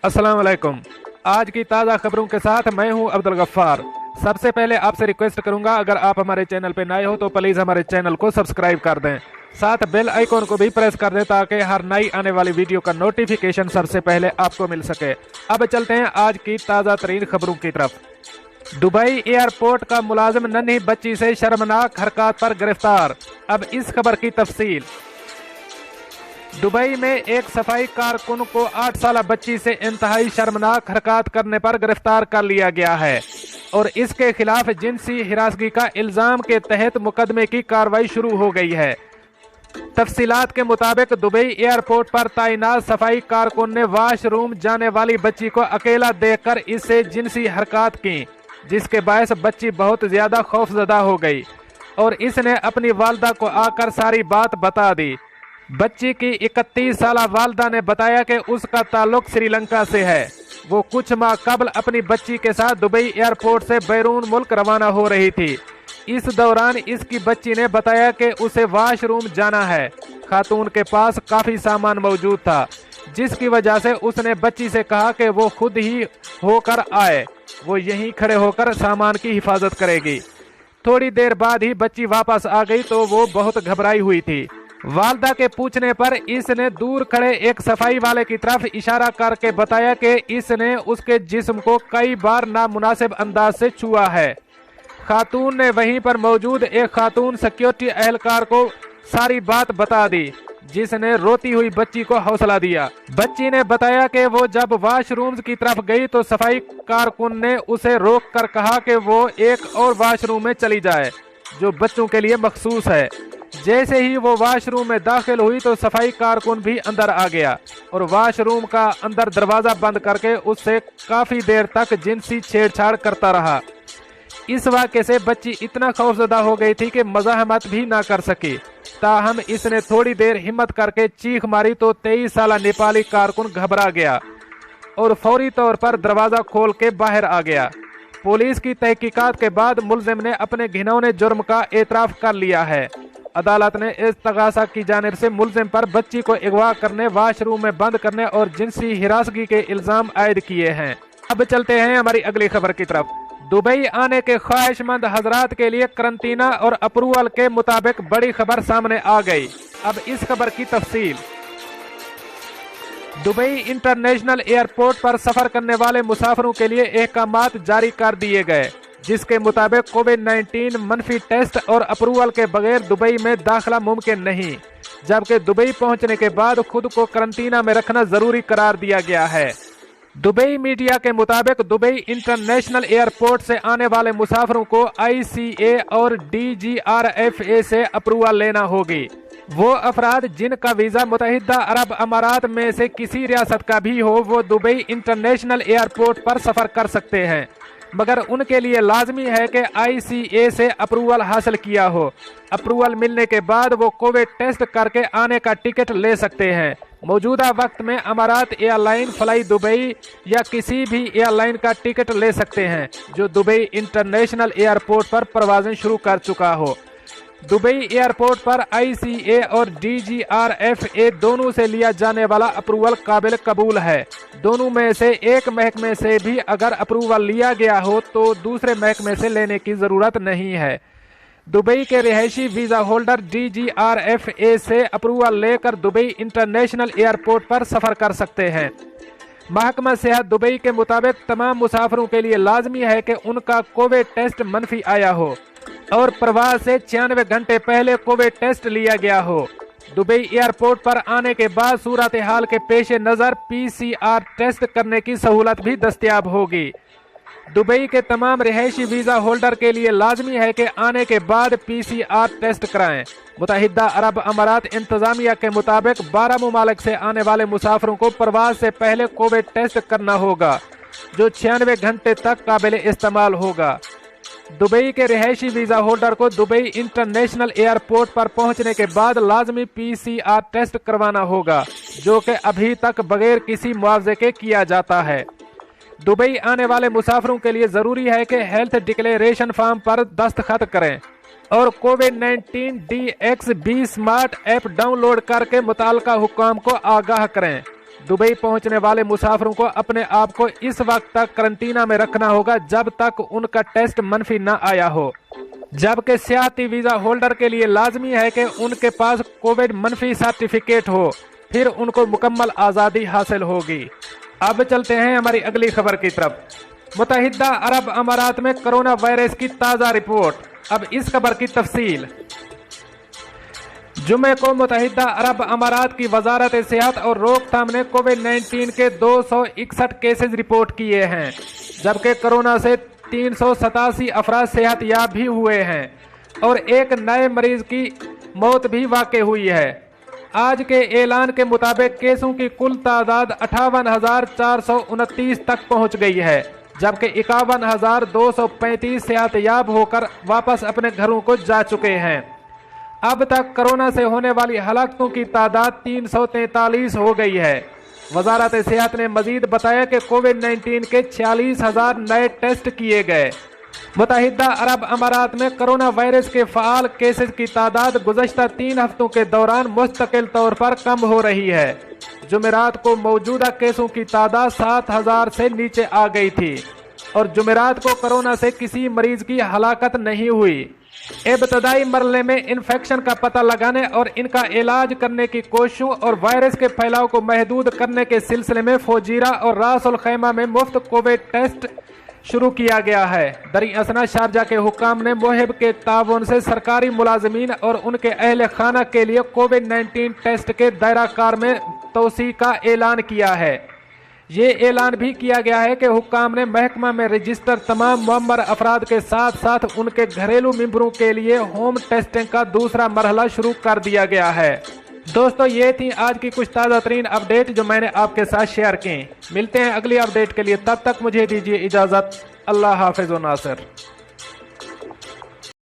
अस्सलाम वालेकुम। आज की ताज़ा खबरों के साथ मैं हूं अब्दुल गफ्फार। सबसे पहले आपसे रिक्वेस्ट करूंगा, अगर आप हमारे चैनल पे नए हो तो प्लीज़ हमारे चैनल को सब्सक्राइब कर दें, साथ बेल आइकॉन को भी प्रेस कर दें ताकि हर नई आने वाली वीडियो का नोटिफिकेशन सबसे पहले आपको मिल सके। अब चलते हैं आज की ताज़ा तरीन खबरों की तरफ। दुबई एयरपोर्ट का मुलाजिम नन्ही बच्ची से शर्मनाक हरकत पर गिरफ्तार। अब इस खबर की तफसील। दुबई में एक सफाई कारकुन को 8 साल बच्ची से इंतहाई शर्मनाक हरकत करने पर गिरफ्तार कर लिया गया है और इसके खिलाफ जिनसी हिरासगी का इल्जाम के तहत मुकदमे की कार्रवाई शुरू हो गई है। तफसीलात के मुताबिक दुबई एयरपोर्ट पर तैनात सफाई कारकुन ने वॉशरूम जाने वाली बच्ची को अकेला देखकर इससे जिनसी हरकत की, जिसके बायस बच्ची बहुत ज्यादा खौफजदा हो गई और इसने अपनी वालदा को आकर सारी बात बता दी। बच्ची की 31 साल वालदा ने बताया कि उसका ताल्लुक श्रीलंका से है। वो कुछ माह कबल अपनी बच्ची के साथ दुबई एयरपोर्ट से बैरून मुल्क रवाना हो रही थी। इस दौरान इसकी बच्ची ने बताया कि उसे वॉशरूम जाना है। खातून के पास काफ़ी सामान मौजूद था, जिसकी वजह से उसने बच्ची से कहा कि वो खुद ही होकर आए, वो यहीं खड़े होकर सामान की हिफाजत करेगी। थोड़ी देर बाद ही बच्ची वापस आ गई तो वो बहुत घबराई हुई थी। वालदा के पूछने पर इसने दूर खड़े एक सफाई वाले की तरफ इशारा करके बताया कि इसने उसके जिस्म को कई बार नामुनासिब अंदाज से छुआ है। खातून ने वहीं पर मौजूद एक खातून सिक्योरिटी एहलकार को सारी बात बता दी, जिसने रोती हुई बच्ची को हौसला दिया। बच्ची ने बताया कि वो जब वॉशरूम की तरफ गई तो सफाई कारकुन ने उसे रोक कर कहा कि वो एक और वॉशरूम में चली जाए जो बच्चों के लिए मखसूस है। जैसे ही वो वॉशरूम में दाखिल हुई तो सफाई कारकुन भी अंदर आ गया और वॉशरूम का अंदर दरवाजा बंद करके उससे काफी देर तक जिनसी छेड़छाड़ करता रहा। इस वाक़े से बच्ची इतना खौफजदा हो गई थी कि मज़ाहमत भी ना कर सकी। ताहम इसने थोड़ी देर हिम्मत करके चीख मारी तो 23 साल नेपाली कारकुन घबरा गया और फौरी तौर पर दरवाजा खोल के बाहर आ गया। पुलिस की तहकीकात के बाद मुलजिम ने अपने घिनौने जुर्म का एतराफ़ कर लिया है। अदालत ने इस्तगासा की जानिब से मुलजिम पर बच्ची को अगवा करने, वॉशरूम में बंद करने और जिनसी हिरासगी के इल्जाम आयद किए हैं। अब चलते हैं हमारी अगली खबर की तरफ। दुबई आने के ख्वाहिशमंद हजरात के लिए करंटीना और अप्रूवल के मुताबिक बड़ी खबर सामने आ गई। अब इस खबर की तफसील। दुबई इंटरनेशनल एयरपोर्ट पर सफर करने वाले मुसाफिरों के लिए अहकामात जारी कर दिए गए, जिसके मुताबिक कोविड-19 मनफी टेस्ट और अप्रूवल के बगैर दुबई में दाखिला मुमकिन नहीं, जबकि दुबई पहुंचने के बाद खुद को करंटीना में रखना जरूरी करार दिया गया है। दुबई मीडिया के मुताबिक दुबई इंटरनेशनल एयरपोर्ट से आने वाले मुसाफिरों को ICA और DGRFA से अप्रूवल लेना होगी। वो अफराद जिनका वीज़ा मुत्तहिदा अरब अमारात में से किसी रियासत का भी हो, वो दुबई इंटरनेशनल एयरपोर्ट पर सफ़र कर सकते हैं, मगर उनके लिए लाजमी है कि ICA से अप्रूवल हासिल किया हो। अप्रूवल मिलने के बाद वो कोविड टेस्ट करके आने का टिकट ले सकते हैं। मौजूदा वक्त में अमारात एयरलाइन फ्लाई दुबई या किसी भी एयरलाइन का टिकट ले सकते हैं जो दुबई इंटरनेशनल एयरपोर्ट पर परवाज़ें शुरू कर चुका हो। दुबई एयरपोर्ट पर ICA और DGRFA दोनों से लिया जाने वाला अप्रूवल काबिल कबूल है। दोनों में से एक महकमे से भी अगर अप्रूवल लिया गया हो तो दूसरे महकमे से लेने की ज़रूरत नहीं है। दुबई के रिहायशी वीज़ा होल्डर DGRFA से अप्रूवल लेकर दुबई इंटरनेशनल एयरपोर्ट पर सफ़र कर सकते हैं। महकमा सेहत दुबई के मुताबिक तमाम मुसाफिरों के लिए लाजमी है कि उनका कोविड टेस्ट मनफी आया हो और प्रवास से 96 घंटे पहले कोविड टेस्ट लिया गया हो। दुबई एयरपोर्ट पर आने के बाद सूरत हाल के पेश नज़र PCR टेस्ट करने की सहूलत भी दस्तयाब होगी। दुबई के तमाम रिहायशी वीज़ा होल्डर के लिए लाजमी है कि आने के बाद PCR टेस्ट कराएं। मुत्तहिदा अरब अमारात इंतज़ामिया के मुताबिक 12 ममालिक से आने वाले मुसाफिरों को प्रवास से पहले कोविड टेस्ट करना होगा, जो 96 घंटे तक काबिल इस्तेमाल होगा। दुबई के रिहायशी वीज़ा होल्डर को दुबई इंटरनेशनल एयरपोर्ट पर पहुंचने के बाद लाजमी PCR टेस्ट करवाना होगा, जो कि अभी तक बगैर किसी मुआवजे के किया जाता है। दुबई आने वाले मुसाफिरों के लिए ज़रूरी है कि हेल्थ डिक्लेरेशन फॉर्म पर दस्तखत करें। और कोविड-19 DXB स्मार्ट ऐप डाउनलोड करके मुताल्लिका हुक्काम को आगाह करें। दुबई पहुंचने वाले मुसाफिरों को अपने आप को इस वक्त तक करंटीना में रखना होगा जब तक उनका टेस्ट मनफी न आया हो, जबकि सियाहती वीजा होल्डर के लिए लाजमी है कि उनके पास कोविड मनफी सर्टिफिकेट हो, फिर उनको मुकम्मल आज़ादी हासिल होगी। अब चलते हैं हमारी अगली खबर की तरफ। मुत्तहिदा अरब अमारात में कोरोना वायरस की ताज़ा रिपोर्ट। अब इस खबर की तफसील। जुमे को मुत्तहिदा अरब अमारात की वजारत सेहत और रोकथाम ने कोविड-19 के 261 केसेस रिपोर्ट किए हैं, जबकि कोरोना से 387 अफराद सेहत याब भी हुए हैं और एक नए मरीज की मौत भी वाक़ई हुई है। आज के ऐलान के मुताबिक केसों की कुल तादाद 58,429 तक पहुंच गई है, जबकि 51,235 सेहत याब होकर वापस अपने घरों को जा चुके हैं। अब तक कोरोना से होने वाली हलाकतों की तादाद 343 हो गई है। वजारत सेहत ने मजीद बताया कि कोविड-19 के 46,000 नए टेस्ट किए गए। मुत्तहिदा अरब अमारात में कोरोना वायरस के फ़ाल केसेस की तादाद गुज़श्ता 3 हफ्तों के दौरान मुस्तकिल तौर पर कम हो रही है। जुमेरात को मौजूदा केसों की तादाद 7,000 से नीचे आ गई थी और जुमेरात को कोरोना से किसी मरीज की हलाकत नहीं हुई। इब्तदाई मरहले में इन्फेक्शन का पता लगाने और इनका इलाज करने की कोशिशों और वायरस के फैलाव को महदूद करने के सिलसिले में फौजीरा और रास उल खैमा में मुफ्त कोविड टेस्ट शुरू किया गया है। दरअसल शारजा के हुक्काम ने मुहिब के ताउन से सरकारी मुलाजमीन और उनके अहल खाना के लिए कोविड-19 टेस्ट के दायरा कार में तोसी का ऐलान किया है। ये ऐलान भी किया गया है कि हुक्काम ने महकमा में रजिस्टर तमाम मुअम्मर अफराद के साथ साथ उनके घरेलू मेंबरों के लिए होम टेस्टिंग का दूसरा मरहला शुरू कर दिया गया है। दोस्तों, ये थी आज की कुछ ताज़ा तरीन अपडेट जो मैंने आपके साथ शेयर की। मिलते हैं अगली अपडेट के लिए, तब तक मुझे दीजिए इजाज़त। अल्लाह हाफिज़ व नासिर।